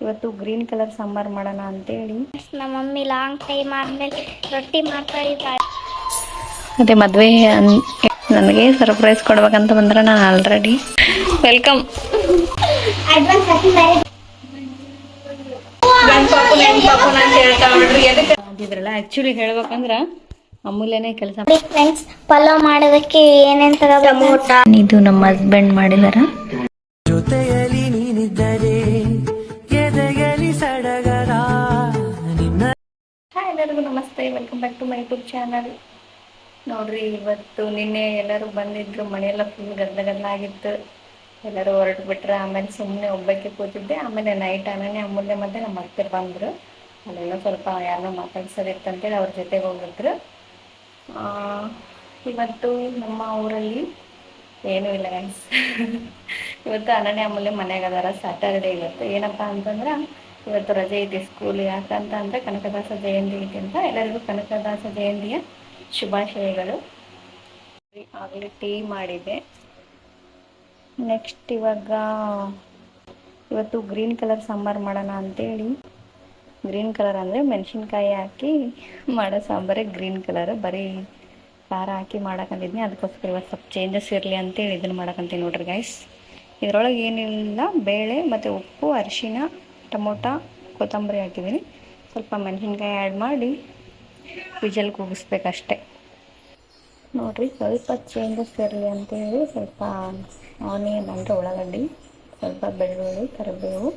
ಇವತ್ತು green colour sambar ಮಾಡೋಣ ಅಂತೇಳಿ ನಮ್ಮ ಮಮ್ಮಿ ಲಾಂಗ್ ಟೈಮ್ ಆದ್ಮೇಲೆ ರೊಟ್ಟಿ ಮಾಡ್ತಾ ಇದ್ದಾಳೆ. ಅದೇ ಮದುವೆ ನನಗೆ ಸರ್ಪ್ರೈಸ್ ಕೊಡ್ಬೇಕಂತ ಬಂದ್ರೆ ನಾನು ಆಲ್ರೆಡಿ ವೆಲ್ಕಮ್ ಇದ್ರಲ್ಲ ಆಕ್ಚುಲಿ ಹೇಳ್ಬೇಕಂದ್ರ ಅಮೂಲ್ಯನೇ ಕೆಲಸ. ಫ್ರೆಂಡ್ಸ್, ಪಲಾವ್ ಮಾಡೋದಕ್ಕೆ ಏನೇನ್ ತಗೋಬೇಕು? ಇದು ನಮ್ಮ ಹಸ್ಬೆಂಡ್ ಮಾಡಿದಾರ. ಜೊತೆಯಲ್ಲಿ ನೀನಿದ್ದರೆ ಎದೆಯಲ್ಲಿ ಸಡಗರ ನಿನ್ನ. ಹಾಯ್, ಎಲ್ಲರಿಗೂ ನಮಸ್ತೆ. Welcome back to my YouTube channel. ನೋಡ್ರಿ, ಇವತ್ತು ನಿನ್ನೆ ಎಲ್ಲರೂ ಬಂದಿದ್ರು, ಮನೆಯೆಲ್ಲ ಫುಲ್ ಗದ್ದಲ ಆಗಿತ್ತು. ಎಲ್ಲರೂ ಹೊರಟು ಬಿಟ್ರೆ. ಆಮೇಲೆ ಸುಮ್ಮನೆ ಒಬ್ಬಕ್ಕೆ ಕೂತಿದ್ದೆ. ಆಮೇಲೆ ನೈಟ್ ಆನೇ ಅಮೂಲ್ಯ ಮತ್ತೆ ನಮ್ಮ ಅತ್ತೆ ಬಂದರು. ಅಲ್ಲೆಲ್ಲ ಸ್ವಲ್ಪ ಯಾರನ್ನೋ ಮಾತಾಡ್ಸೋದಿತ್ತಂತೇಳಿ ಅವ್ರ ಜೊತೆಗೆ ಹೋಗಿದ್ರು. ಇವತ್ತು ನಮ್ಮ ಊರಲ್ಲಿ ಏನೂ ಇಲ್ಲ ಗೈಸ್. ಇವತ್ತು ಅನನ್ಯ ಅಮೂಲ್ಯ ಮನೆಯಾಗ ಅದಾರ. ಸ್ಯಾಟರ್ಡೇ ಇವತ್ತು. ಏನಪ್ಪ ಅಂತಂದ್ರೆ ಇವತ್ತು ರಜೆ ಐತಿ ಸ್ಕೂಲ್. ಯಾಕಂತ ಅಂದರೆ ಕನಕದಾಸ ಜಯಂತಿ ಐತಿ ಅಂತ. ಎಲ್ಲರಿಗೂ ಕನಕದಾಸ ಜಯಂತಿಯ ಶುಭಾಶಯಗಳು. ಆಗಲೇ ಟೀ ಮಾಡಿದೆ. ನೆಕ್ಸ್ಟ್ ಇವತ್ತು ಗ್ರೀನ್ ಕಲರ್ ಸಾಂಬಾರು ಮಾಡೋಣ ಅಂತೇಳಿ. ಗ್ರೀನ್ ಕಲರ್ ಅಂದರೆ ಮೆಣಸಿನ್ಕಾಯಿ ಹಾಕಿ ಮಾಡೋ ಸಾಂಬಾರೇ ಗ್ರೀನ್ ಕಲರ್. ಬರೀ ಖಾರ ಹಾಕಿ ಮಾಡಕ್ಕಂತಿದ್ನಿ. ಅದಕ್ಕೋಸ್ಕರ ಇವತ್ತು ಸ್ವಲ್ಪ ಚೇಂಜಸ್ ಇರಲಿ ಅಂತೇಳಿ ಇದನ್ನು ಮಾಡಕ್ಕಂತೀನಿ ನೋಡ್ರಿ ಗೈಸ್. ಇದರೊಳಗೆ ಏನಿಲ್ಲ, ಬೇಳೆ ಮತ್ತು ಉಪ್ಪು, ಅರಿಶಿನ, ಟೊಮೊಟೊ, ಕೊತ್ತಂಬರಿ ಹಾಕಿದ್ದೀನಿ. ಸ್ವಲ್ಪ ಮೆಣಸಿನ್ಕಾಯಿ ಆ್ಯಡ್ ಮಾಡಿ ವಿಜಲ್ ಕೂಗಿಸ್ಬೇಕಷ್ಟೆ ನೋಡಿರಿ. ಸ್ವಲ್ಪ ಚೇಂಜಸ್ ಇರಲಿ ಅಂತೇಳಿ ಸ್ವಲ್ಪ ಆನಿಯನ್ ಅಂದರೆ ಉಳ್ಳಾಗಡ್ಡಿ, ಸ್ವಲ್ಪ ಬೆಳ್ಳುಳ್ಳಿ, ಕರಿಬೇವು,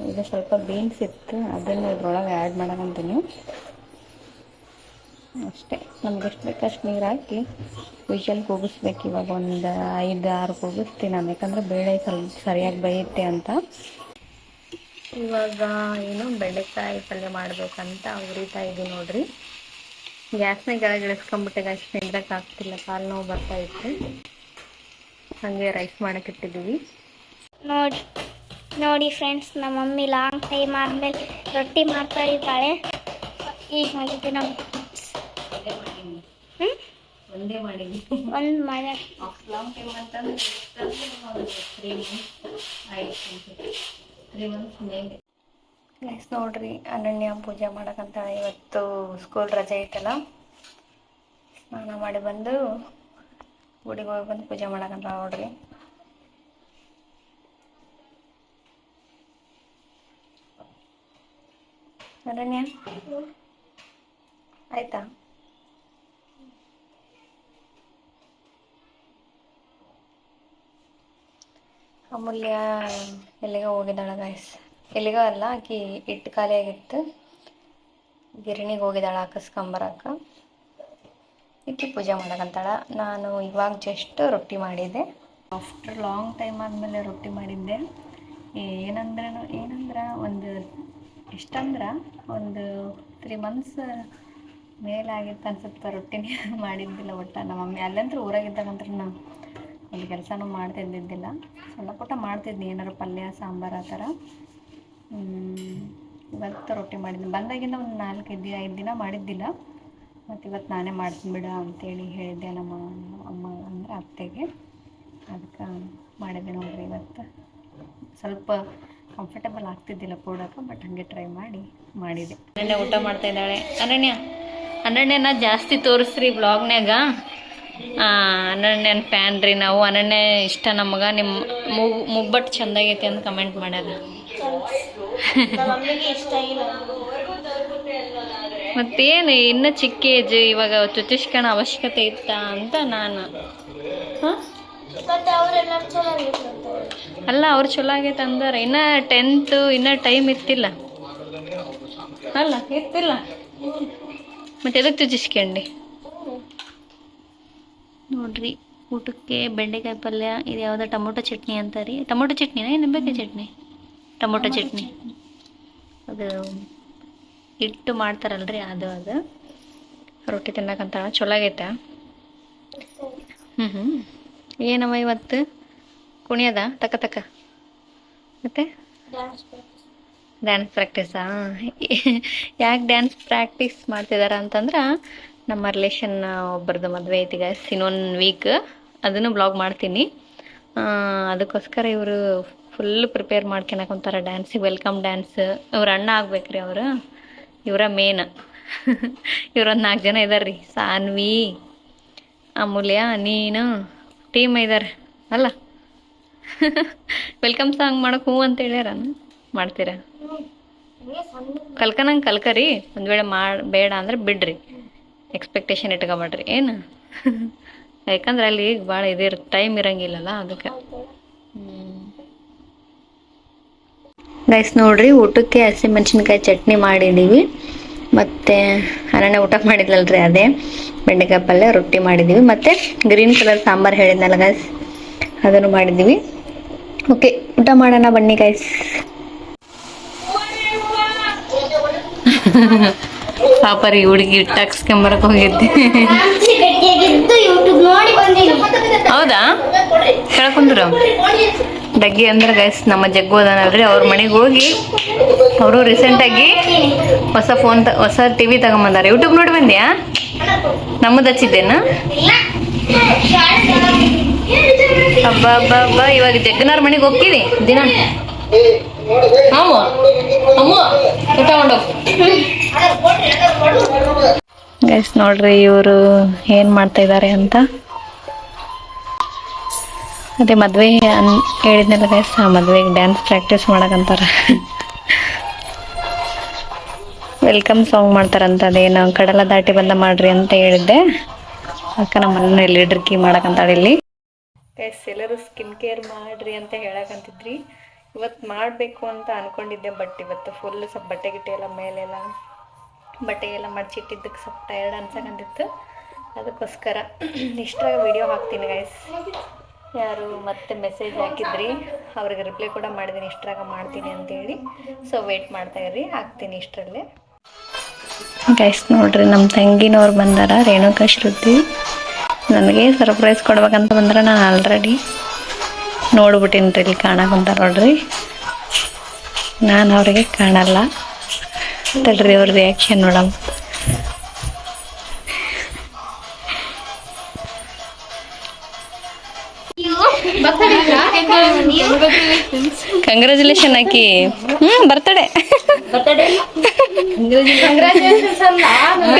ಇದು ಸ್ವಲ್ಪ ಬೀನ್ಸ್ ಇತ್ತು, ಅದನ್ನು ಇದ್ರೊಳಗೆ ಆ್ಯಡ್ ಮಾಡೋಕ್ಕಂತೀನಿ ಅಷ್ಟೇ. ನಮ್ಗೆ ಎಷ್ಟು ಬೇಕಷ್ಟು ನೀರು ಹಾಕಿ ವಿಷಲ್ ಕೂಗಿಸ್ಬೇಕು. ಇವಾಗ ಒಂದು 5-6 ಕೂಗಿಸ್ತೀನಿ ನಾನು, ಯಾಕಂದರೆ ಬೇಳೆ ಸ್ವಲ್ಪ ಸರಿಯಾಗಿ ಬೇಯುತ್ತೆ ಅಂತ. ಇವಾಗ ಏನು ಬೆಂಡೆಕಾಯಿ ಪಲ್ಯ ಮಾಡ್ಬೇಕಂತ ಉರಿತಾ ಇದ್ದೀವಿ ನೋಡ್ರಿ. ಗ್ಯಾಸ್ನ ಕೆಳಗೆ ಇಳಿಸ್ಕೊಂಡ್ಬಿಟ್ಟೆ ಗೈಸ್, ನಿಂದ್ರಕ್ಕೆ ಆಗ್ತಿಲ್ಲ, ಕಾಲು ನೋವು ಬರ್ತಾ ಇತ್ತು. ಹಾಗೆ ರೈಸ್ ಮಾಡೋಕ್ಕಿಟ್ಟಿದ್ದೀವಿ. ನೋಡಿ ಫ್ರೆಂಡ್ಸ್, ನಮ್ಮ ಮಮ್ಮಿ ಲಾಂಗ್ ಟೈಮ್ ಆದ್ಮೇಲೆ ರೊಟ್ಟಿ ಮಾಡ್ತಾ ಇದ್ದಾಳೆ. ಈಗ ಮಾಡಿದ್ದೆ ನಾವು ಒಂದೇ ಮಾಡಿದ್ವಿ. ಒಂದು ಮಳೆ ಲಾಂಗ್ ಟೈಮ್ ಅಂತಂದ್ರೆ 3 ಮಂತ್ಸ್ ಮೇಲೆ ಗೈಸ್. ನೋಡ್ರಿ, ಅನನ್ಯ ಪೂಜೆ ಮಾಡೋಕ್ಕಂತಾಳೆ. ಇವತ್ತು ಸ್ಕೂಲ್ ರಜೆ ಐತಲ್ಲ, ಸ್ನಾನ ಮಾಡಿ ಬಂದು ಗುಡಿಗೆ ಹೋಗಿ ಬಂದು ಪೂಜೆ ಮಾಡೋಕ್ಕಂತ ನೋಡ್ರಿ. ಅನನ್ಯ ಆಯ್ತಾ? ಅಮೂಲ್ಯ ಎಲ್ಲಿಗೋ ಹೋಗಿದ್ದಾಳೆ ಗೈಸ್. ಎಲ್ಲಿಗೋ ಅಲ್ಲ, ಆಕಿ ಇಟ್ಟು ಖಾಲಿಯಾಗಿತ್ತು, ಗಿರಣಿಗೆ ಹೋಗಿದ್ದಾಳೆ ಹಾಕಿಸ್ಕೊಂಬರಕ್ಕೆ. ಇಟ್ಟು ಪೂಜೆ ಮಾಡೋಕ್ಕಂತಾಳ. ನಾನು ಇವಾಗ ಜಸ್ಟ್ ರೊಟ್ಟಿ ಮಾಡಿದ್ದೆ. ಆಫ್ಟರ್ ಲಾಂಗ್ ಟೈಮ್ ಆದಮೇಲೆ ರೊಟ್ಟಿ ಮಾಡಿದ್ದೆ. ಏನಂದ್ರೆ ಒಂದು ಎಷ್ಟಂದ್ರೆ ಒಂದು 3 ಮಂತ್ಸ್ ಮೇಲಾಗಿತ್ತು ಅನ್ಸುತ್ತೆ ರೊಟ್ಟಿನೇ ಮಾಡಿದ್ದಿಲ್ಲ ಒಟ್ಟು. ನಮ್ಮ ಮಮ್ಮಿ ಅಲ್ಲಂದ್ರೆ ಊರಾಗಿದ್ದಾಗಂದ್ರೆ ನಾನು ಒಂದು ಕೆಲಸನೂ ಮಾಡ್ತಿದ್ದಿದ್ದಿಲ್ಲ. ಸಣ್ಣ ಪುಟ್ಟ ಮಾಡ್ತಿದ್ನಿ, ಏನಾರು ಪಲ್ಯ, ಸಾಂಬಾರು ಆ ಥರ. ಇವತ್ತು ರೊಟ್ಟಿ ಮಾಡಿದ್ನಿ. ಬಂದಾಗಿಂದ ಒಂದು 4-5 ದಿನ ಮಾಡಿದ್ದಿಲ್ಲ. ಮತ್ತು ಇವತ್ತು ನಾನೇ ಮಾಡ್ತೀನಿ ಬಿಡ ಅಂತೇಳಿ ಹೇಳಿದ್ದೆ ನಮ್ಮ ಅಮ್ಮ ಅಂದರೆ ಅತ್ತೆಗೆ. ಅದಕ್ಕೆ ಮಾಡಿದ್ದೆ ನೋಡ್ರಿ. ಇವತ್ತು ಸ್ವಲ್ಪ ಕಂಫರ್ಟಬಲ್ ಆಗ್ತಿದ್ದಿಲ್ಲ ಕೂಡಕ್ಕೆ, ಬಟ್ ಹಾಗೆ ಟ್ರೈ ಮಾಡಿದೆ. ಅನನ್ಯ ಊಟ ಮಾಡ್ತಾ ಇದ್ದಾಳೆ. ಅನನ್ಯನ ಜಾಸ್ತಿ ತೋರಿಸ್ರಿ ಬ್ಲಾಗ್ನ್ಯಾಗ. ಅನನ್ಯನ ಫ್ಯಾನ್ ರೀ ನಾವು. ಅನನ್ಯ ಇಷ್ಟ ನಮಗೆ. ನಿಮ್ಮ ಮುಗ್ಬಟ್ಟು ಚೆಂದಾಗೈತಿ ಅಂತ ಕಮೆಂಟ್ ಮಾಡ್ಯಾರ. ಮತ್ತೇನು ಇನ್ನೂ ಚಿಕ್ಕ ಏಜ್, ಇವಾಗ ಚುಚ್ಚಿಸ್ಕೊಳ್ಳೋ ಅವಶ್ಯಕತೆ ಇತ್ತ ಅಂತ ನಾನು. ಅಲ್ಲ, ಅವ್ರು ಚಲೋ ಆಗೈತೆ ಅಂದ್ರೆ ಇನ್ನೂ 10th, ಇನ್ನೂ ಟೈಮ್ ಇತ್ತಿಲ್ಲ ಅಲ್ಲ, ಇತ್ತಿಲ್ಲ ಮತ್ತೆ ಎದಕ್ಕೆ ಚುಚ್ಚಿಸ್ಕೊಂಡಿ ನೋಡ್ರಿ. ಊಟಕ್ಕೆ ಬೆಂಡೆಕಾಯಿ ಪಲ್ಯ, ಇದು ಯಾವುದೋ ಟೊಮೊಟೊ ಚಟ್ನಿ ಅಂತಾರಿ. ಟೊಮೊಟೊ ಚಟ್ನಿನ ನಿಂಬೆಕಾಯಿ ಚಟ್ನಿ? ಟೊಮೊಟೊ ಚಟ್ನಿ. ಅದು ಇಟ್ಟು ಮಾಡ್ತಾರಲ್ರಿ, ಅದು ರೊಟ್ಟಿ ತಿನ್ನಕಂತಾಳ. ಚಲೋ ಆಗೈತೆ. ಏನವ ಇವತ್ತು ಕುಣಿಯದ ತಕ್ಕ ಮತ್ತೆ ಡ್ಯಾನ್ಸ್ ಪ್ರಾಕ್ಟೀಸಾ? ಯಾಕೆ ಡ್ಯಾನ್ಸ್ ಪ್ರಾಕ್ಟೀಸ್ ಮಾಡ್ತಿದಾರ ಅಂತಂದ್ರೆ, ನಮ್ಮ ರಿಲೇಷನ್ ಒಬ್ಬರದ್ದು ಮದುವೆ ಐತಿ ಗೈಸ್ ಇನ್ನೊಂದು ವೀಕ್. ಅದನ್ನು ಬ್ಲಾಗ್ ಮಾಡ್ತೀನಿ. ಅದಕ್ಕೋಸ್ಕರ ಇವರು ಫುಲ್ ಪ್ರಿಪೇರ್ ಮಾಡ್ಕೊಳಕೊಂತಾರ ಡ್ಯಾನ್ಸಿಗೆ, ವೆಲ್ಕಮ್ ಡ್ಯಾನ್ಸ್. ಇವ್ರ ಅಣ್ಣ ಆಗ್ಬೇಕ್ರಿ ಅವರು, ಇವರ ಮೇನ್. ಇವ್ರೊಂದು 4 ಜನ ಇದಾರ್ರಿ, ಸಾನ್ವಿ, ಅಮೂಲ್ಯ, ನೀನು, ಟೀಮ್ ಇದಾರೆ ಅಲ್ಲ. ವೆಲ್ಕಮ್ ಸಾಂಗ್ ಮಾಡಕ್ಕೆ ಹೂ ಅಂತ ಹೇಳ್ಯಾರ, ಮಾಡ್ತೀರಾ? ಕಲ್ಕನಂಗೆ ಕಲ್ಕರಿ, ಒಂದು ವೇಳೆ ಬೇಡ ಅಂದ್ರೆ ಬಿಡ್ರಿ, ಎಕ್ಸ್ಪೆಕ್ಟೇಷನ್ ಇಟ್ಕೊಬೇಡ್ರಿ ಏನು. ಯಾಕಂದ್ರೆ ಅಲ್ಲಿ ಈಗ ಭಾಳ ಟೈಮ್ ಇರಂಗಿಲ್ಲಲ್ಲ ಅದಕ್ಕೆ. ಗೈಸ್ ನೋಡ್ರಿ, ಊಟಕ್ಕೆ ಹಸಿಮೆಣಸಿನ್ಕಾಯಿ ಚಟ್ನಿ ಮಾಡಿದ್ದೀವಿ, ಮತ್ತು ಅನನ್ಯ ಊಟ ಮಾಡಿದ್ಲಲ್ರಿ ಅದೇ ಬೆಂಡೆಕಾಯಿ ಪಲ್ಯ, ರೊಟ್ಟಿ ಮಾಡಿದ್ದೀವಿ, ಮತ್ತು ಗ್ರೀನ್ ಕಲರ್ ಸಾಂಬಾರು ಹೇಳಿದ್ನಲ್ಲ ಗೈಸ್, ಅದನ್ನು ಮಾಡಿದ್ದೀವಿ. ಓಕೆ, ಊಟ ಮಾಡೋಣ ಬನ್ನಿ ಗೈಸ್. ಪಾಪರಿ ಹುಡುಗಿ ಟಕ್ಸ್ಕೊಂಬರಕ್ಕೆ ಹೋಗಿದ್ದೆ. ಹೌದಾ? ಕೇಳ್ಕೊಂಡ್ರು ಡಗ್ಗಿ ಅಂದ್ರೆ ಗೈಸ್ ನಮ್ಮ ಜಗ್ಗು ಅದಾನಲ್ರಿ, ಅವ್ರ ಮನೆಗೆ ಹೋಗಿ ಅವರು ರೀಸೆಂಟಾಗಿ ಹೊಸ ಟಿವಿ ತಗೊಂಬಂದಾರೆ. ಯೂಟ್ಯೂಬ್ ನೋಡಿ ಬಂದ್ಯಾ? ನಮ್ಮದು ಹಚ್ಚಿದ್ದೇನ? ಹಬ್ಬ ಹಬ್ಬ ಹಬ್ಬ. ಇವಾಗ ಜಗ್ಗನವ್ರ ಮನೆಗೆ ಹೋಗ್ತೀವಿ ದಿನ. ಗೈಸ್ ನೋಡ್ರಿ ಇವರು ಏನ್ ಮಾಡ್ತಾ ಇದ್ದಾರೆ ಅಂತ. ಅದೇ ಮದ್ವೆ ಹೇಳಿದ್ನಲ್ಲ ಗೈಸ್, ಆ ಮದ್ವೆಗೆ ಡ್ಯಾನ್ಸ್ ಪ್ರಾಕ್ಟೀಸ್ ಮಾಡಕಂತಾರ. ವೆಲ್ಕಮ್ ಸಾಂಗ್ ಮಾಡ್ತಾರಂತ. ಅದೇನು ಕಡಲ ದಾಟಿ ಬಂದ ಮಾಡ್ರಿ ಅಂತ ಹೇಳಿದ್ದೆ, ಅಕ್ಕ ನಮ್ಮ ಮನೇಲಿ ಲೀಡ್ರಿಕಿ ಮಾಡಕಂತಾಳೆ ಇಲ್ಲಿ. ಗೈಸ್ ಎಲ್ಲರೂ ಸ್ಕಿನ್ ಕೇರ್ ಮಾಡ್ರಿ ಅಂತ ಹೇಳಕಂತಿದ್ರಿ. ಇವತ್ತು ಮಾಡಬೇಕು ಅಂತ ಅನ್ಕೊಂಡಿದ್ದೆ, ಬಟ್ ಇವತ್ತು ಫುಲ್ ಸ್ವಲ್ಪ ಬಟ್ಟೆ ಗಿಟ್ಟೆ ಎಲ್ಲ ಮೇಲೆಲ್ಲ ಬಟ್ಟೆಗೆಲ್ಲ ಮಡ್ಚಿಟ್ಟಿದ್ದಕ್ಕೆ ಸ್ವಲ್ಪ ಟಯರ್ಡ್ ಅನ್ಸಕಂತಿತ್ತು. ಅದಕ್ಕೋಸ್ಕರ ಇಷ್ಟ್ರಾಗ ವಿಡಿಯೋ ಹಾಕ್ತೀನಿ ಗೈಸ್. ಯಾರು ಮತ್ತೆ ಮೆಸೇಜ್ ಹಾಕಿದ್ರಿ, ಅವ್ರಿಗೆ ರಿಪ್ಲೈ ಕೂಡ ಮಾಡಿದ್ದೀನಿ, ಇಷ್ಟ್ರಾಗ ಮಾಡ್ತೀನಿ ಅಂತೇಳಿ. ಸೊ ವೇಟ್ ಮಾಡ್ತಾ ಇರ್ರಿ, ಹಾಕ್ತೀನಿ ಇಷ್ಟರಲ್ಲೇ. ಗೈಸ್ ನೋಡ್ರಿ, ನಮ್ಮ ತಂಗಿನವ್ರು ಬಂದಾರ, ರೇಣುಕಾ ಶ್ರುತಿ. ನನಗೆ ಸರ್ಪ್ರೈಸ್ ಕೊಡ್ಬೇಕಂತ ಬಂದ್ರೆ ನಾನು ಆಲ್ರೆಡಿ ನೋಡ್ಬಿಟ್ಟಿನಿ ರೀ, ಇಲ್ಲಿ ಕಾಣಕಂತಾರ ನೋಡ್ರಿ. ನಾನು ಅವ್ರಿಗೆ ಕಾಣಲ್ಲ, ತಡ್ರಿ ಅವ್ರ ರಿಯಾಕ್ಷನ್ ನೋಡಮ್ಮ. ಕಂಗ್ರ್ಯಾಚುಲೇಷನ್ ಆಕಿ. ಬರ್ತಡೆ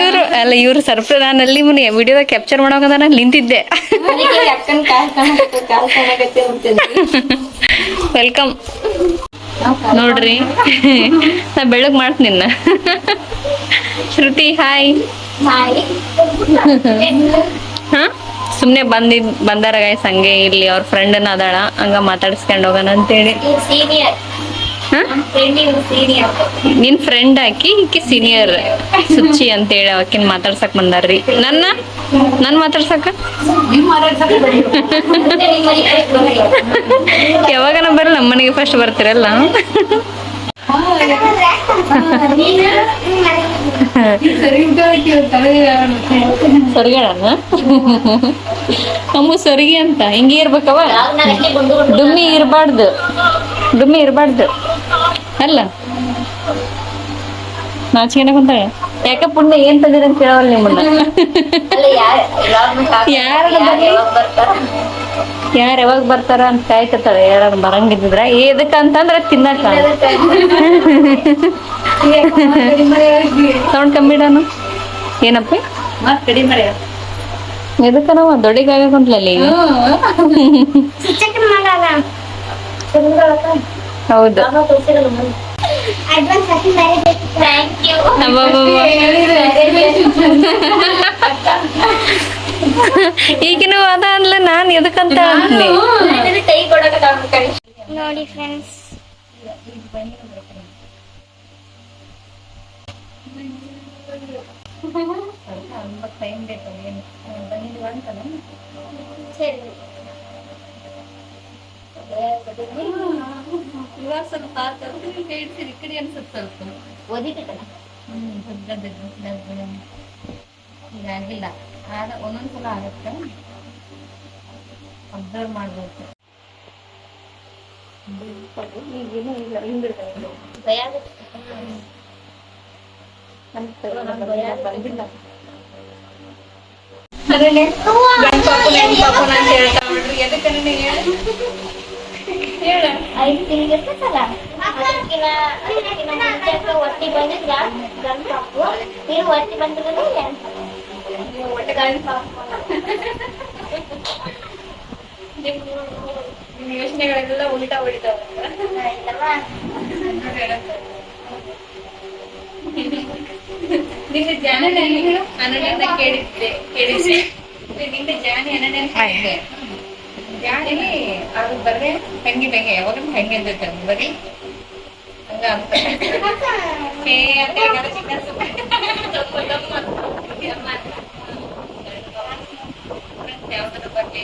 ಇವ್ರು ಅಲ್ಲ, ಇವ್ರು ಸರ್ಪ್ರೈಸ್. ನಾನು ಅಲ್ಲಿ ವಿಡಿಯೋದಾಗ ಕ್ಯಾಪ್ಚರ್ ಮಾಡೋಕಂತ ನಾನು ನಿಂತಿದ್ದೆ. ವೆಲ್ಕಮ್ ನೋಡ್ರಿ, ನಾ ಬೆಳಗ್ ಮಾಡ್ತೀನಿ ನಿನ್ನ. ಶ್ರುತಿ ಹಾಯ್. ಹಾ, ಸುಮ್ಮನೆ ಬಂದಾರ ಗೈಸ್, ಹಂಗೆ ಇಲ್ಲಿ ಅವ್ರ ಫ್ರೆಂಡನ್ನ ಅದಾಳ, ಹಂಗ ಮಾತಾಡಿಸ್ಕೊಂಡು ಹೋಗೋಣ ಅಂತೇಳಿ. ನಿನ್ ಫ್ರೆಂಡ್ ಆಕಿ, ಈಕಿ ಸೀನಿಯರ್ ಸುಚ್ಚಿ ಅಂತೇಳಿ ಆಕಿನ್ ಮಾತಾಡ್ಸಕ್ ಬಂದಾರ್ರಿ. ನನ್ ಮಾತಾಡ್ಸಕ ಯಾವಾಗನ ಬರಲ್ಲ, ನಮ್ಮನೆಗೆ ಫಸ್ಟ್ ಬರ್ತೀರಲ್ಲ. ಸರಿಗಳನ್ನ ಅಮ್ಮ ಸರಿಗೆ ಅಂತ ಹಿಂಗೆ ಇರ್ಬೇಕವ. ಡುಮ್ಮಿ ಇರ್ಬಾರ್ದು ಅಲ್ಲ. ನಾಚಿಕೆನ ಕುಂತಾಳೆ. ಯಾಕ ಪುಣ್ಯ ಏನ್ ತಂದಿರ ಅಂತ ಕೇಳವಲ್ಲ ನಿಮ್ಮನ್ನ. ಯಾರು ಯಾವಾಗ ಬರ್ತಾರ ಅಂತ ಕಾಯ್ಕತ್ತಾಳೆ. ಯಾರು ಬರಂಗಿದ್ರ ಎದಕ್ಕಂತಂದ್ರ ತಿನ್ನಕ. ಸೌಂಡ್ ಕಮ್ಮಿ ಇಡಾನು. ಏನಪ್ಪಿ ಎದಕ್ಕನವ ದೊಡ್ಡಗಾಗ ಕುಂತ್ಲಲ್ಲಿ ಈಗ. ಹೌದು, ಈಗಿನ ಅದ ಅನ್ಲ ನಾನ್ ಎದಕ್ಕಂತ ನೋಡಿ ಫ್ರೆಂಡ್ಸ್, ಇವಾಗ ಸ್ವಲ್ಪ ಕಡೆ ಅನ್ಸುತ್ತೆ ಈಗ ಆಗಿಲ್ಲ, ಆದ ಒಂದೊಂದ್ಸಲ ಆಗತ್ತೆ, ಅಬ್ಸರ್ವ್ ಮಾಡ್ಬೇಕು. ಈಗೇನು ಇಲ್ಲ, ಭಯ ಬಂದಿಲ್ಲ. 5 ತಿಂಗಳು ಇರ್ತದಲ್ಲ ಅದಕ್ಕಿನ ಮುಂಚೆ ಒಟ್ಟಿ ಬಂದಿದ್ರ ಗಂಡು ಪಾಪು ನೀವು ಒಟ್ಟಿ ಬಂದಿರೋದೇ ಒಟ್ಟು ಗಂಡು ಪಾಪು. ನಿಮ್ಮ ಯೋಚನೆಗಳೆಲ್ಲ ಉಲ್ಟಾ ಹೊಡಿತಾವ. ನಿನ್ನ ಜಾನಿ ಅನನ್ಯನ ಕೇಳಿದ್ದೆ ನಿನ್ನ ಜಾನಿ ಅನನ್ಯನ ಕೇಳಿದ್ದೆ. ಜಾನಿ ಅದು ಬರ್ರೆ ತಂಗಿ ಬೆಂಗೆ ಯಾವಾಗ ಹೆಂಗೆ ಅಂತ ಬರೀ ಹಂಗ ಅಂತ ಯಾವ್ದಾರ ಬರ್ಲಿ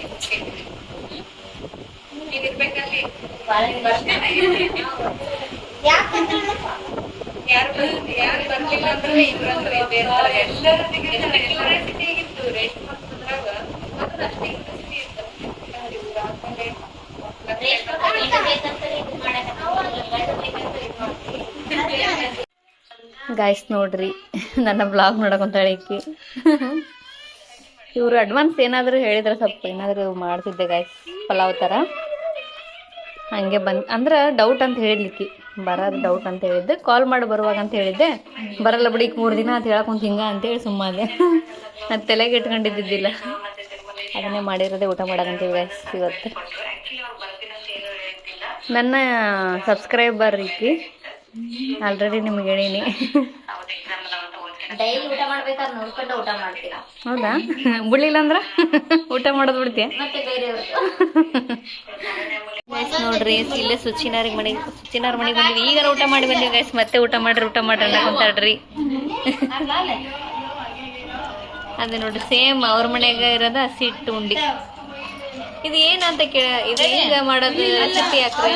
ಇರ್ಬೇಕಲ್ಲಿ ಯಾರು ಬರ್ಲಿಲ್ಲ ಅಂದ್ರೆ ಇಬ್ಬರಂದ್ರೆ ಎಲ್ಲರೂ ಹೇಗಿತ್ತು ರೇಷ್ಮೆ ಅಷ್ಟೇ ಗಾಯ್ಸ್ ನೋಡ್ರಿ ನನ್ನ ಬ್ಲಾಗ್ ನೋಡಕೊಂತಾಳೆ ಈಕಿ. ಇವರು ಅಡ್ವಾನ್ಸ್ ಏನಾದರೂ ಹೇಳಿದ್ರೆ ಸ್ವಲ್ಪ ಏನಾದರೂ ಮಾಡ್ತಿದ್ದೆ ಗಾಯ್ಸ್, ಪಲಾವ್ ಥರ ಹಂಗೆ ಅಂದ್ರೆ ಡೌಟ್ ಅಂತ ಹೇಳಿದ್ಲಿಕ್ಕಿ ಬರೋದು ಡೌಟ್ ಅಂತ ಹೇಳಿದ್ದೆ. ಕಾಲ್ ಮಾಡಿ ಬರುವಾಗ ಅಂತ ಹೇಳಿದ್ದೆ, ಬರಲ್ಲ ಬಿಡಿ 3 ದಿನ ಅಂತ ಹೇಳಕೊಂತ ಹಿಂಗ ಅಂತೇಳಿ ಸುಮ್ಮನೆ ನಾನು ತಲೆಗೆ ಇಟ್ಕೊಂಡಿದ್ದಿದ್ದಿಲ್ಲ. ಅದನ್ನೇ ಮಾಡಿರೋದೇ ಊಟ ಮಾಡೋದಂತೀವಿ ಗಾಯ್ಸ್ ಇವತ್ತು. ನನ್ನ ಸಬ್ಸ್ಕ್ರೈಬರ್ ಈಕಿ ಆಲ್ರೆಡಿ ನಿಮ್ಗೆ ಹೇಳೀನಿ. ಡೈಲಿ ಊಟ ಮಾಡ್ಬೇಕಾದ್ರೆ ನೋಡ್ಕೊಂಡು ಊಟ ಮಾಡ್ತೀರಾ? ಹೌದಾ? ಬಿಡ್ಲಿಲ್ಲ ಅಂದ್ರೆ ಊಟ ಮಾಡೋದು ಬಿಡ್ತೀಯ ಮತ್ತೆ ಬೇರೆಯವರು ನೋಡ್ರಿ. ಇಲ್ಲೇ ಸುಚಿನಾರ್ ಮನೆಗೆ ಬಂದಿವಿ. ಈಗ ಊಟ ಮಾಡಿ ಬಂದಿವಿ ಗೈಸ್. ಮತ್ತೆ ಊಟ ಮಾಡ್ರಿ ಅನ್ನಕೊಂತಾಳ್ರಿ. ಅದೇ ನೋಡ್ರಿ ಸೇಮ್ ಅವ್ರ ಮನೆಯಾಗ ಇರೋದ ಹಸಿ ಹಿಟ್ಟು ಉಂಡಿ. ಇದು ಏನಂತ ಇದು ಈಗ ಮಾಡೋದು ರೆಸಿಪಿ ಹಾಕ್ರಿ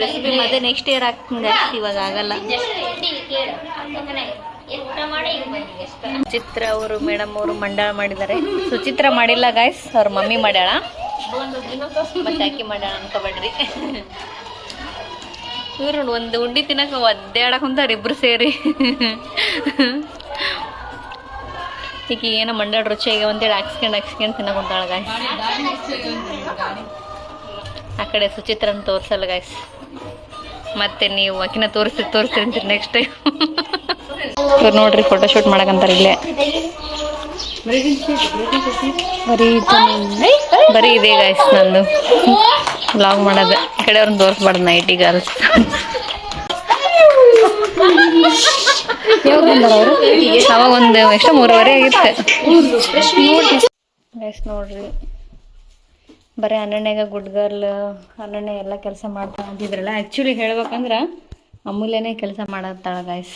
ರೆಸಿಪಿ ಮತ್ತೆ ನೆಕ್ಸ್ಟ್ ಇಯರ್ ಹಾಕ್ತೀನಿ ಜಾಸ್ತಿ, ಇವಾಗ ಆಗಲ್ಲ. ಸುಚಿತ್ರ ಅವರು ಮೇಡಮ್ ಅವರು ಮಂಡಳ ಮಾಡಿದ್ದಾರೆ. ಸುಚಿತ್ರ ಮಾಡಿಲ್ಲ ಗಾಯ್ಸ್, ಅವ್ರ ಮಮ್ಮಿ ಮಾಡ್ಯಾಳ ಮತ್ತೆ ಅಕ್ಕಿ ಮಾಡ್ಯಾಳ ಅನ್ಕೋಬೇಡ್ರಿ. ಇವ್ರು ಒಂದು ಉಂಡಿ ತಿನ್ನಕ ಒದ್ದಾಡಕ್ ಕುಂತಾರ ಇಬ್ರು ಸೇರಿ. ಈಗ ಏನೋ ಮಂಡಳ ರುಚಿಯಾಗಿ ಅಂತೇಳಿ ಹಾಕ್ಸ್ಕೊಂಡು ತಿನ್ನಕ್ ಕುಂತಾಳ ಗಾಯ್ಸ್. ಆ ಕಡೆ ಸುಚಿತ್ರನ ತೋರ್ಸಲ್ಲ ಗಾಯ್ಸ್. ಮತ್ತೆ ನೀವು ಅಕ್ಕಿನ ತೋರಿಸ್ತೀರಿ ಅಂತೀರಿ ನೆಕ್ಸ್ಟ್ ಟೈಮ್. ಇವ್ರು ನೋಡ್ರಿ ಫೋಟೋಶೂಟ್ ಮಾಡಕಂತಾರ ಇಲ್ಲೇ. ಬರೀ ಇದೆ ಗಾಯ್ಸ್ ನಂದು ವ್ಲಾಗ್ ಮಾಡೋದು. ಈ ಕಡೆ ಅವ್ರನ್ನ ತೋರಿಸ್ಬಾರ್ದು ನೈಟಿ ಗರ್ಲ್ಸ್. ಅವಾಗ ಒಂದು ಎಷ್ಟು 3:30 ಆಗಿತ್ತು ಗೈಸ್. ನೋಡ್ರಿ ಬರೀ ಅನನ್ಯಾಗ ಗುಡ್ ಗರ್ಲ್ ಅನನ್ಯ ಎಲ್ಲ ಕೆಲಸ ಮಾಡ್ತಾ ಅಂತಿದ್ರಲ್ಲ. ಆ್ಯಕ್ಚುಲಿ ಹೇಳ್ಬೇಕಂದ್ರೆ ಅಮೂಲ್ಯನೇ ಕೆಲಸ ಮಾಡತ್ತಾಳ ಗಾಯ್ಸ್.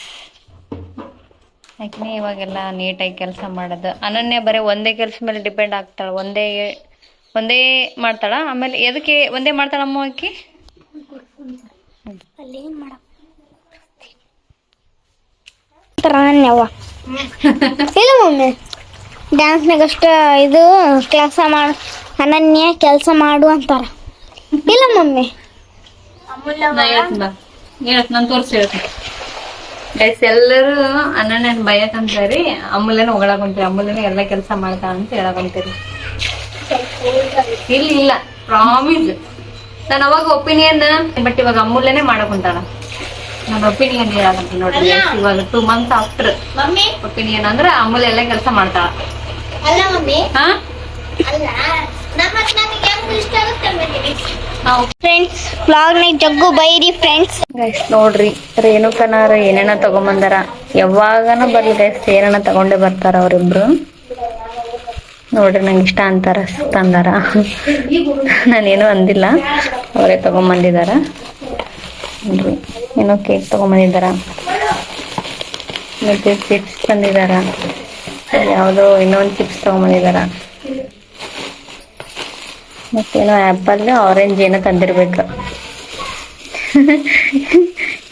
ಯಾಕೆ ಇವಾಗೆಲ್ಲ ನೀಟಾಗಿ ಕೆಲಸ ಮಾಡೋದು. ಅನನ್ಯ ಬರೀ ಒಂದೇ ಕೆಲಸ ಮೇಲೆ ಡಿಪೆಂಡ್ ಆಗ್ತಾಳೆ. ಒಂದೇ ಮಾಡ್ತಾಳ. ಆಮೇಲೆ ಎದಕ್ಕೆ ಒಂದೇ ಮಾಡ್ತಾಳಮ್ಮ ಆಕಿ? ಇಲ್ಲ ಮಮ್ಮಿ ಡ್ಯಾನ್ಸ್ನಾಗಷ್ಟ ಇದು ಕೆಲಸ ಮಾಡು ಅನನ್ಯ ಕೆಲಸ ಮಾಡು ಅಂತಾರ. ಇಲ್ಲ ಮಮ್ಮಿ ನಾನು ತೋರಿಸಿ ಹೇಳ್ತೀನಿ ಗೈಸ್. ಎಲ್ಲರೂ ಅನನ್ಯನ ಬಯಕಂತಾರಿ, ಅಮೂಲ್ಯನ ಹೊಗಳಕಂತೀರಿ. ಅಮೂಲ್ಯನ ಎಲ್ಲ ಕೆಲಸ ಮಾಡ್ತಾಳ ಅಂತ ಹೇಳಕಂತೀರಿ. ಇಲ್ಲ ಪ್ರಾಮಿಸ್. ನಾನು ಅವಾಗ ಒಪಿನಿಯನ್, ಬಟ್ ಇವಾಗ ಅಮೂಲ್ಯನೇ ಮಾಡಕುಂತಾಳ. ನನ್ನ ಒಪಿನಿಯನ್ ಹೇಳಕಂತೀನಿ ನೋಡ್ರಿ. ಇವಾಗ 2 months ಆಫ್ಟರ್ ಒಪಿನಿಯನ್ ಅಂದ್ರೆ ಅಮೂಲ್ಯ ಎಲ್ಲ ಕೆಲಸ ಮಾಡ್ತಾಳ. ಫ್ರೆಂಡ್ಸ್ ವ್ಲಾಗ್ನಾಗ ಜಗ್ಗು ಬೈರಿ ಫ್ರೆಂಡ್ಸ್. ಗೈಸ್ ನೋಡ್ರಿ ರೇಣುಕನಾರ ಏನೇನ ತಗೊಂಬಂದಾರ. ಯಾವಾಗನ ಬರ್ಲಿ ಗೈಸ್ ಏನೇನ ತಗೊಂಡೇ ಬರ್ತಾರ ಅವ್ರಿಬ್ರು. ನೋಡ್ರಿ ನಂಗೆ ಇಷ್ಟ ಅಂತಾರ ತಂದಾರ. ನಾನೇನು ಅಂದಿಲ್ಲ, ಅವರೇ ತಗೊಂಬಂದಿದಾರ. ನೋಡ್ರಿ ಏನೋ ಕೇಕ್ ತಗೊಂಬಂದಿದಾರ, ಮತ್ತೆ ಚಿಪ್ಸ್ ತಂದಿದಾರ, ಯಾವುದೋ ಇನ್ನೊಂದು ಚಿಪ್ಸ್ ತಗೊಂಬಂದಿದಾರ, ಮತ್ತೇನೋ ಆ್ಯಪಲ್ ಆರೆಂಜ್ ಏನೋ ತಂದಿರ್ಬೇಕು.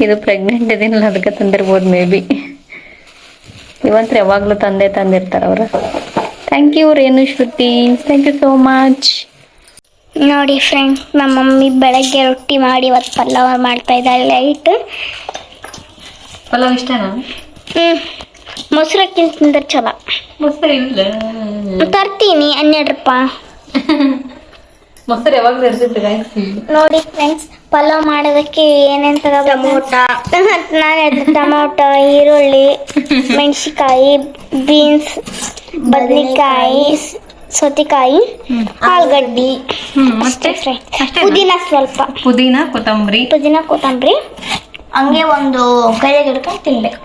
ಇದು ಪ್ರೆಗ್ನೆಂಟ್ ಇದೀನಲ್ಲ ಅದಕ್ಕೆ ತಂದಿರ್ಬೋದು ಮೇ ಬಿ. ಇವಂತ್ರ ಯಾವಾಗ್ಲೂ ತಂದಿರ್ತಾರ ಅವ್ರು. Thank you Renu Shruti, thank you so much. ನೋಡಿ ಫ್ರೆಂಡ್ಸ್ ನಮ್ಮ ಮಮ್ಮಿ ಬೆಳಗ್ಗೆ ರೊಟ್ಟಿ ಮಾಡಿ ಇವತ್ತು ಪಲಾವ್ ಮಾಡ್ತಾ ಇದ್ದಾಳೆ. ಲೈಟ್ ಪಲಾವ್ ಇಷ್ಟನಾ? ಮೊಸರಕ್ಕಿ ತಿಂದ್ರೆ ಚಲೋ. ಮೊಸರು ಇಲ್ಲ ತರ್ತೀನಿ 12 ರೂಪಾಯಿ. ಮೊಸರು ಯಾವಾಗ್ಲೂ ಇರ್ತೈತೆ guys. ನೋಡಿ ಫ್ರೆಂಡ್ಸ್, ಪಲಾವ್ ಮಾಡೋದಕ್ಕೆ ಏನೇನ್ ಟೊಮೊಟೊ, ಈರುಳ್ಳಿ, ಮೆಣಸಿಕಾಯಿ, ಬೀನ್ಸ್, ಬದನೆಕಾಯಿ, ಸೌತೆಕಾಯಿ, ಆಲೂಗಡ್ಡಿ, ಮತ್ತೆ ಪುದೀನ, ಸ್ವಲ್ಪ ಪುದೀನ ಕೊತ್ತಂಬರಿ, ಹಂಗೆ ಒಂದು ಕೈಯಾಗ ಹಿಡ್ಕೊಂಡು ತಿನ್ಬೇಕು.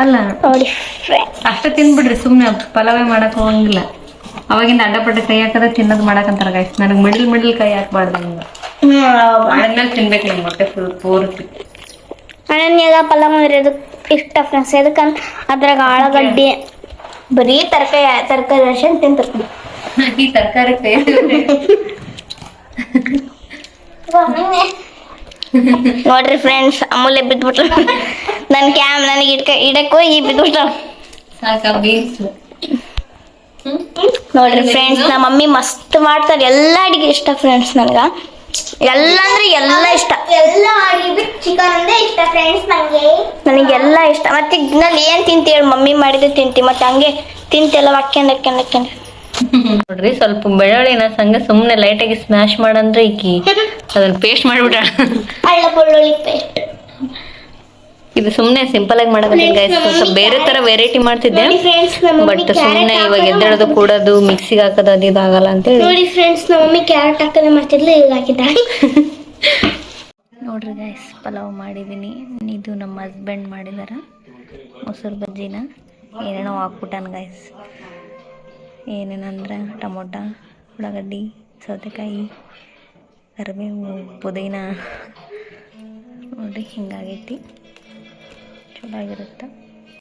ಅಲ್ಲ ನೋಡಿ ಫ್ರೆಂಡ್ಸ್, ಅಷ್ಟೇ ತಿನ್ಬಿಡ್ರಿ, ಸುಮ್ನೆ ಪಲಾವೇ ಮಾಡಕ್ ಹೋಗಂಗಿಲ್ಲ. ಅವಾಗಿಂದ ಅಡ್ಡಪಟ್ಟ ಕೈ ಹಾಕದ ತಿನ್ನೋದು ಮಾಡಕಂತಾರ ಗಾಯ್ಸ್. ನನಗೆ ಮಿಡಲ್ ಕೈ ಹಾಕ್ಬಾರ್ದು. ಆದ್ಮೇಲೆ ತಿನ್ಬೇಕು ನಿಮ್ಗೆ ಹೊಟ್ಟೆ ಫುಲ್ ಪೂರ್ತಿ. ಅನನ್ಯಾಗ ಪಲಾವ್ ಮಾಡಿರೋದು ಇಷ್ಟ ಫ್ರೆಂಡ್ಸ್. ಎದಕ್ಕಂತ ಅದ್ರಾಗ ಆಳಗಡ್ಡಿ ಬರೀ ತರಕಾರಿ ಅಷ್ಟೇ ತಿಂತಿರ್ತೀನಿ. ಈ ತರಕಾರಿ ಕೈ ನೋಡ್ರಿ ಫ್ರೆಂಡ್ಸ್, ಅಮೂಲ್ಯ ಬಿದ್ಬಿಟ್ರು. ನನಗೆ ಇಡಕ್ ಹೋಗಿ ಬಿದ್ಬಿಟ್ರು. ಸಾಕ ಬೀನ್ಸ್. ನೋಡ್ರಿ ಫ್ರೆಂಡ್ಸ್, ನಮ್ಮ ಮಮ್ಮಿ ಮಸ್ತ್ ಮಾಡ್ತಾರೆ. ಎಲ್ಲ ಅಡಿಗೆ ಇಷ್ಟ ಫ್ರೆಂಡ್ಸ್. ಎಲ್ಲ ಅಂದ್ರೆ ಎಲ್ಲ ಇಷ್ಟ. ಎಲ್ಲ ಅಡಿಗೆ ಚಿಕನ್ ಅಂದ್ರೆ ಇಷ್ಟ ಫ್ರೆಂಡ್ಸ್. ನನಗೆಲ್ಲ ಇಷ್ಟ. ಮತ್ತೆ ನಾನು ಏನ್ ತಿಂತೀವಿ, ಮಮ್ಮಿ ಮಾಡಿದ್ರೆ ತಿಂತೀವಿ. ಮತ್ತೆ ಹಂಗೆ ತಿಂತೆಲ್ಲ ಹಾಕ್ಯಂಡು ನೋಡ್ರಿ, ಸ್ವಲ್ಪ ಬೆಳ್ಳುಳ್ಳಿನ ಸುಮ್ನೆ ಲೈಟ್ ಆಗಿ ಸ್ಮ್ಯಾಶ್ ಮಾಡಂದ್ರೆ ಈಕಿ ಅದನ್ನ ಪೇಸ್ಟ್ ಮಾಡ್ಬಿಟ್ಟ. ಅಲ್ಲ ಬೆಳ್ಳುಳ್ಳಿ ಪೇಸ್ಟ್. ಇದು ಸುಮ್ನೆ ಸಿಂಪಲ್ ಆಗಿ ಮಾಡೋದಿಲ್ಲ ಗೈಸ್. ಸ್ವಲ್ಪ ಬೇರೆ ತರ ವೆರೈಟಿ ಮಾಡ್ತಿದ್ದೆ, ಬಟ್ ಸುಮ್ನೆ ಇವಾಗ ಎದ್ದೇಳೋದು ಕೂಡೋದು ಮಿಕ್ಸಿಗೆ ಹಾಕೋದು ಅದು ಇದಾಗಲ್ಲ ಅಂತೇಳಿ. ನೋಡಿ ಫ್ರೆಂಡ್ಸ್, ನಮ್ಮ ಮಮ್ಮಿ ಕ್ಯಾರೆಟ್ ಹಾಕೋದೇ ಮಾಡ್ತಿದ್ಲು, ಈಗ ಹಾಕಿದ್ದಾಳೆ. ನೋಡ್ರಿ ಗೈಸ್, ಪಲಾವ್ ಮಾಡಿದ್ದೀನಿ. ಇದು ನಮ್ಮ ಹಸ್ಬೆಂಡ್ ಮಾಡಿದಾರ. ಮೊಸರು ಬಜ್ಜಿನ ಏನೇನೋ ಹಾಕ್ಬಿಟ್ಟಾನ ಗೈಸ್. ಏನೇನಂದ್ರೆ ಟೊಮೊಟೊ, ಉಳ್ಳಾಗಡ್ಡಿ, ಸೌತೆಕಾಯಿ, ಕರಿಬೇವು, ಪುದೀನ. ನೋಡ್ರಿ ಹಿಂಗಾಗೈತಿ, ಚಲೋ ಆಗಿರುತ್ತೆ.